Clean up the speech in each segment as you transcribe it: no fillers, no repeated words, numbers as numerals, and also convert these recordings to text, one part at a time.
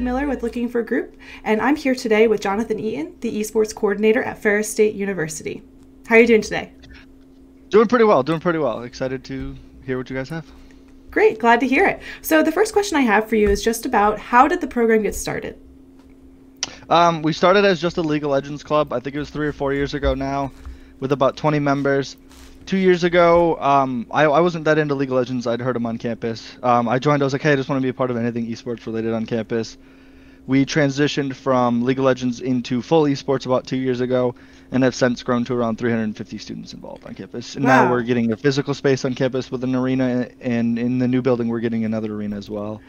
Miller with Looking for Group, and I'm here today with Jonathan Eaton, the Esports Coordinator at Ferris State University. How are you doing today? Doing pretty well, doing pretty well. Excited to hear what you guys have. Great, glad to hear it. So the first question I have for you is just about how did the program get started? We started as just a League of Legends club. I think it was 3 or 4 years ago now, with about 20 members. 2 years ago, I wasn't that into League of Legends. I'd heard them on campus. I joined. I was like, hey, I just want to be a part of anything esports related on campus. We transitioned from League of Legends into full esports about 2 years ago, and have since grown to around 350 students involved on campus. And Wow. now we're getting a physical space on campus with an arena, and in the new building, we're getting another arena as well.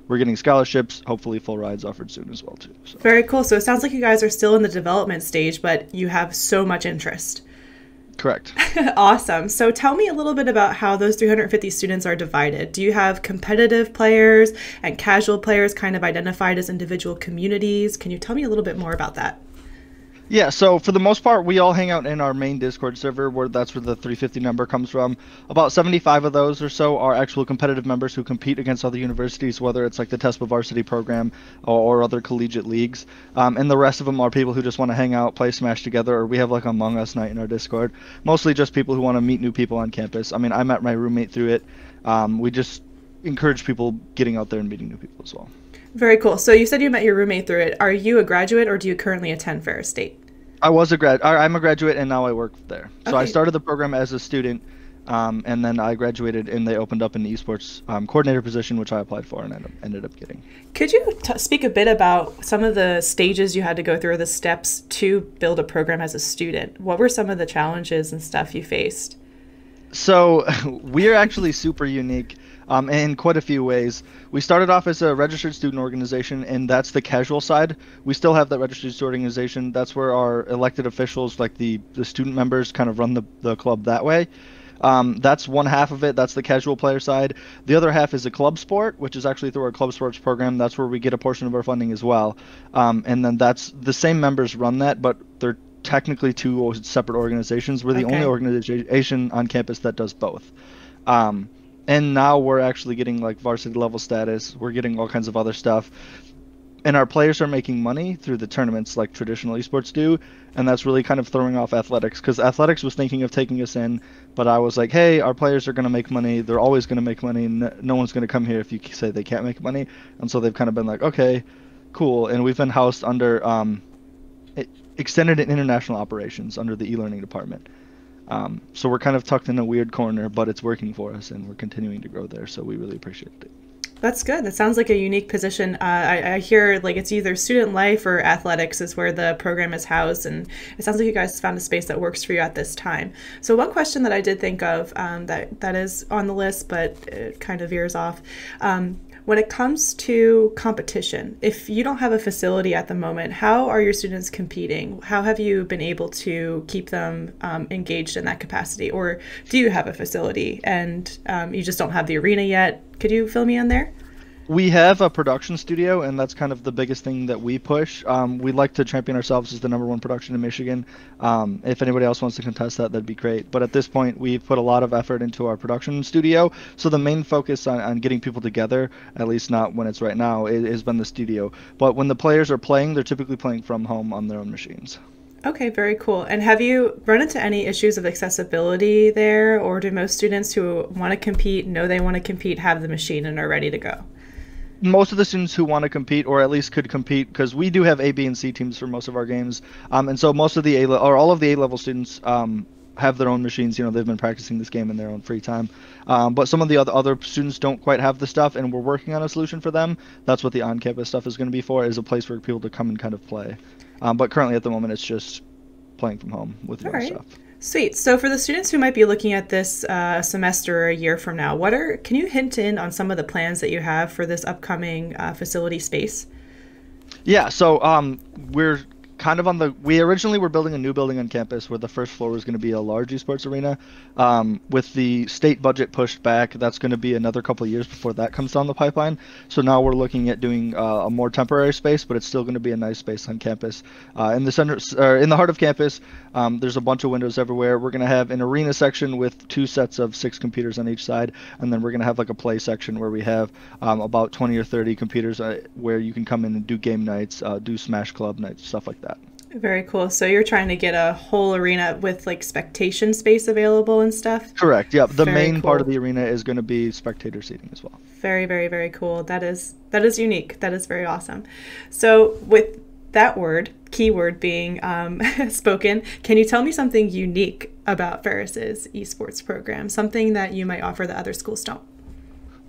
We're getting scholarships, hopefully full rides offered soon as well too. So. Very cool. So it sounds like you guys are still in the development stage, but you have so much interest. Correct. Awesome. So tell me a little bit about how those 350 students are divided. Do you have competitive players and casual players kind of identified as individual communities? Can you tell me a little bit more about that? Yeah, so for the most part, we all hang out in our main Discord server, that's where the 350 number comes from. About 75 of those or so are actual competitive members who compete against other universities, whether it's like the TESPA varsity program or other collegiate leagues. And the rest of them are people who just want to hang out, play Smash together, or we have like Among Us night in our Discord. Mostly just people who want to meet new people on campus. I mean, I met my roommate through it. We just encourage people getting out there and meeting new people as well. Very cool. So you said you met your roommate through it. Are you a graduate or do you currently attend Ferris State? I'm a graduate and now I work there. So I started the program as a student, and then I graduated and they opened up an esports coordinator position, which I applied for and ended up getting. Could you speak a bit about some of the stages you had to go through, or the steps to build a program as a student? What were some of the challenges and stuff you faced? So we're actually super unique in quite a few ways. We started off as a registered student organization, and that's the casual side. We still have that registered student organization. That's where our elected officials, like the student members, kind of run the club that way. That's one half of it. That's the casual player side. The other half is a club sport, which is actually through our club sports program. That's where we get a portion of our funding as well. And then that's the same members run that, but they're technically two separate organizations. We're the only organization on campus that does both. And now we're actually getting like varsity level status. We're getting all kinds of other stuff. And our players are making money through the tournaments like traditional esports do. And that's really kind of throwing off athletics, because athletics was thinking of taking us in. But I was like, hey, our players are going to make money. They're always going to make money. No one's going to come here if you say they can't make money. And so they've kind of been like, okay, cool. And we've been housed under extended and international operations under the e-learning department. So we're kind of tucked in a weird corner, but it's working for us, and we're continuing to grow there, so we really appreciate it. That's good. That sounds like a unique position. I hear like it's either student life or athletics is where the program is housed, and it sounds like you guys found a space that works for you at this time. So one question that I did think of that is on the list, but it kind of veers off. When it comes to competition, if you don't have a facility at the moment, how are your students competing? How have you been able to keep them engaged in that capacity? Or do you have a facility and you just don't have the arena yet? Could you fill me in there? We have a production studio, and that's kind of the biggest thing that we push. We like to champion ourselves as the #1 production in Michigan. If anybody else wants to contest that, that'd be great. But at this point, we've put a lot of effort into our production studio. So the main focus on getting people together, at least not when it's right now, has been the studio. But when the players are playing, they're typically playing from home on their own machines. Okay, very cool. And have you run into any issues of accessibility there, or do most students who want to compete, know they want to compete, have the machine and are ready to go? Most of the students who want to compete, or at least could compete, because we do have A, B, and C teams for most of our games, and so most of the all of the A-level students have their own machines. You know, they've been practicing this game in their own free time. But some of the other students don't quite have the stuff, and we're working on a solution for them. That's what the on-campus stuff is going to be for, is a place for people to come and kind of play. But currently at the moment, it's just playing from home with your own stuff. Sweet. So for the students who might be looking at this semester or a year from now, can you hint in on some of the plans that you have for this upcoming facility space? Yeah, so we're kind of on the, we originally were building a new building on campus where the first floor was going to be a large esports arena. With the state budget pushed back, that's going to be another couple of years before that comes down the pipeline. So now we're looking at doing a more temporary space, but it's still going to be a nice space on campus. In the center, or in the heart of campus, there's a bunch of windows everywhere. We're going to have an arena section with 2 sets of 6 computers on each side, and then we're going to have like a play section where we have about 20 or 30 computers where you can come in and do game nights, do Smash Club nights, stuff like that. Very cool. So you're trying to get a whole arena with like spectation space available and stuff? Correct. Yeah. The Very main cool. part of the arena is going to be spectator seating as well. Very, very, very cool. That is unique. That is very awesome. So with that keyword being spoken, can you tell me something unique about Ferris's esports program? Something that you might offer that other schools don't?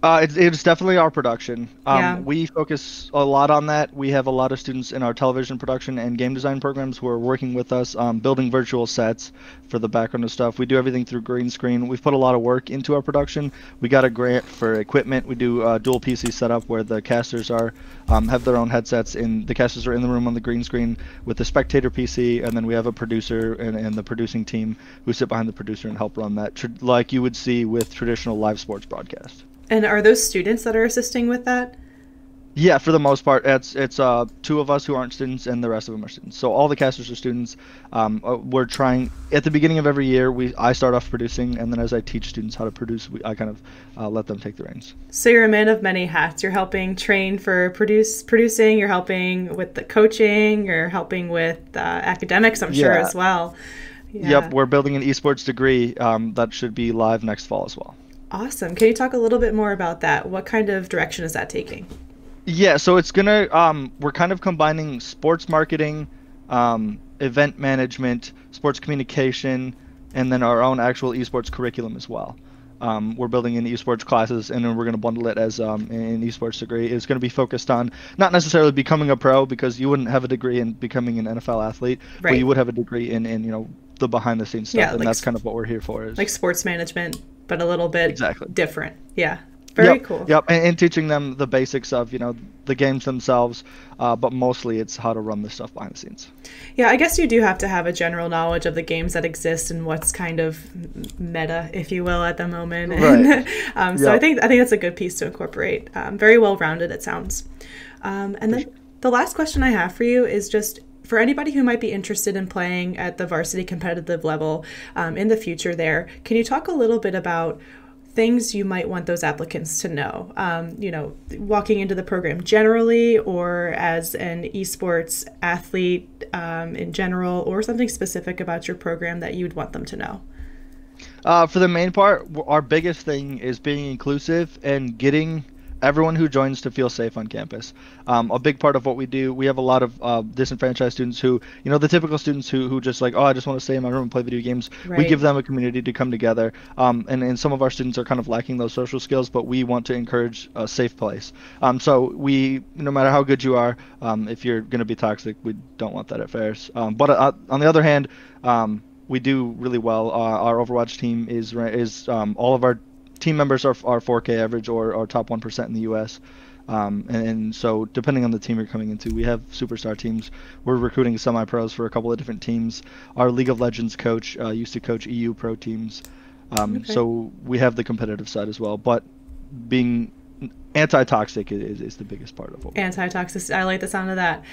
It's definitely our production. Yeah. We focus a lot on that. We have a lot of students in our television production and game design programs who are working with us, building virtual sets for the background of stuff. We do everything through green screen. We've put a lot of work into our production. We got a grant for equipment. We do a dual PC setup where the casters have their own headsets, and the casters are in the room on the green screen with the spectator PC, and then we have a producer and the producing team who sit behind the producer and help run that, like you would see with traditional live sports broadcast. And are those students that are assisting with that? Yeah, for the most part, it's 2 of us who aren't students, and the rest of them are students. So all the casters are students. We're trying at the beginning of every year. I start off producing, and then as I teach students how to produce, I kind of let them take the reins. So you're a man of many hats. You're helping train for producing. You're helping with the coaching. You're helping with academics, I'm sure, as well. Yeah. Yep, we're building an Esports Degree that should be live next fall as well. Awesome. Can you talk a little bit more about that? What kind of direction is that taking? Yeah, so it's gonna we're kind of combining sports marketing, event management, sports communication, and then our own actual esports curriculum as well. We're building in esports classes, and then we're going to bundle it as an esports degree. It's going to be focused on not necessarily becoming a pro, because you wouldn't have a degree in becoming an NFL athlete, right, but you would have a degree in the behind the scenes stuff, yeah, and like, that's kind of what we're here for. Is like sports management, but a little bit different. Yeah. Very cool. Yep, and teaching them the basics of the games themselves, but mostly it's how to run the stuff behind the scenes. Yeah, I guess you do have to have a general knowledge of the games that exist and what's kind of meta, if you will, at the moment. Right. And, so I think that's a good piece to incorporate. Very well rounded, it sounds. And then the last question I have for you is just, for anybody who might be interested in playing at the varsity competitive level in the future there, can you talk a little bit about things you might want those applicants to know, walking into the program generally, or as an esports athlete in general, or something specific about your program that you'd want them to know? For the main part, our biggest thing is being inclusive and getting everyone who joins to feel safe on campus. A big part of what we do, we have a lot of disenfranchised students who, the typical students who just like, oh, I just want to stay in my room and play video games. Right. We give them a community to come together. And some of our students are kind of lacking those social skills, but we want to encourage a safe place. So no matter how good you are, if you're going to be toxic, we don't want that at Ferris. But on the other hand, we do really well. Our Overwatch team is all of our team members are 4K average or top 1% in the U.S. And so depending on the team you're coming into, we have superstar teams. We're recruiting semi-pros for a couple of different teams. Our League of Legends coach used to coach EU pro teams. So we have the competitive side as well. But being anti-toxic is the biggest part of it. Anti-toxic. I like the sound of that.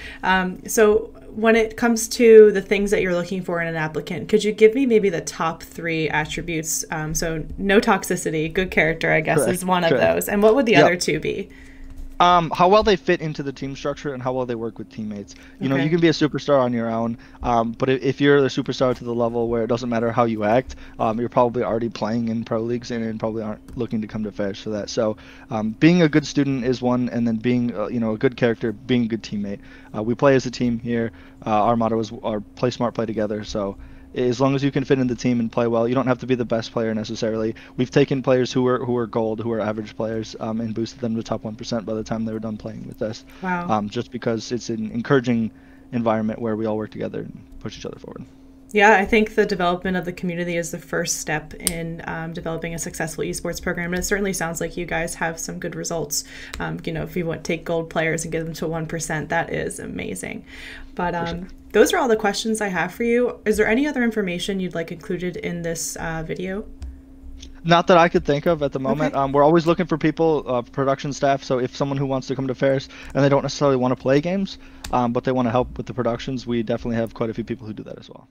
So when it comes to the things that you're looking for in an applicant, could you give me maybe the top 3 attributes? So no toxicity, good character, I guess, is one of those. And what would the other 2 be? How well they fit into the team structure and how well they work with teammates. You can be a superstar on your own, but if you're the superstar to the level where it doesn't matter how you act, you're probably already playing in pro leagues and probably aren't looking to come to Ferris for that. So being a good student is one, and then being a good character, being a good teammate. We play as a team here. Our motto is play smart, play together. So as long as you can fit in the team and play well, you don't have to be the best player necessarily. We've taken players who are gold, who are average players, and boosted them to top 1% by the time they were done playing with us. Wow. Just because it's an encouraging environment where we all work together and push each other forward. Yeah, I think the development of the community is the first step in developing a successful esports program. And it certainly sounds like you guys have some good results. If you want to take gold players and get them to 1%, that is amazing. But Sure. those are all the questions I have for you. Is there any other information you'd like included in this video? Not that I could think of at the Okay. moment. We're always looking for people, production staff. So if someone who wants to come to Ferris and they don't necessarily want to play games, but they want to help with the productions, we definitely have quite a few people who do that as well.